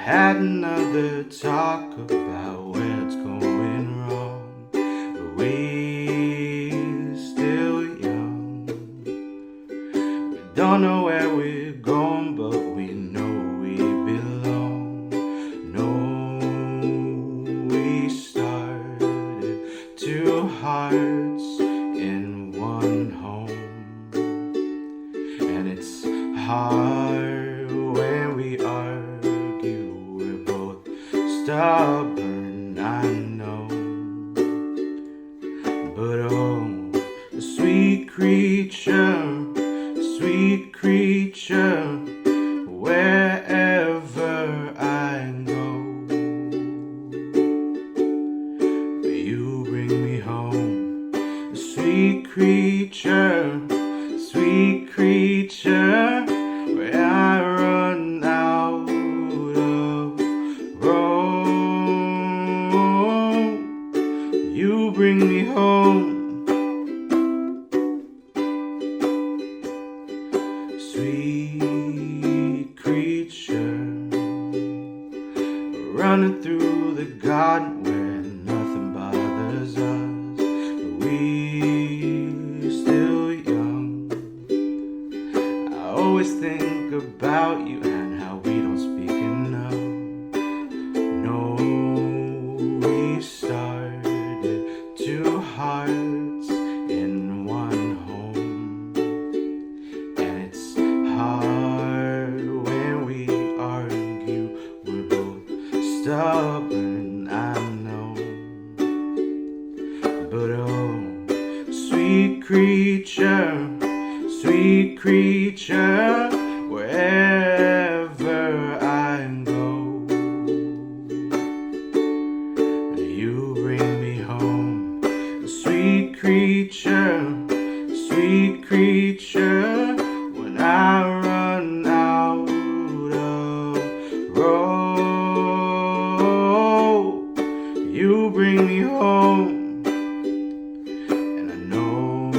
had another talk about where it's going wrong, but we're still young. We don't know where we're going, but we know we belong. No, we started two hearts in one home, and it's hard when we argue. We're both stubborn, I know, but oh, sweet creature, wherever I go, you bring me home. Sweet creature, where I run out of road, you bring me home. Sweet creature, running through the garden where nothing bothers us, but we're still young. I always think about you and how we don't speak enough. No, we started two hearts in one home, and it's hard when we argue. We're both stubborn, I know, but oh, sweet creature, wherever I go, you bring me home. Sweet creature, when I run out of road, you bring me home. And I know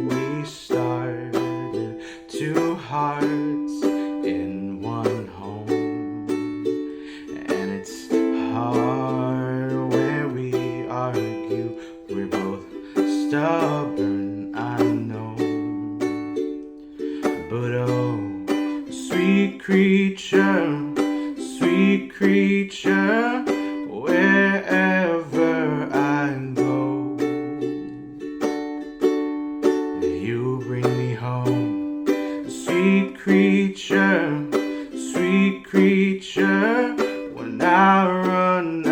we started two hearts in one home, and it's hard when we argue. We're both stubborn, I know, but oh, sweet creature, wherever I go, you bring me home. Sweet creature, when I run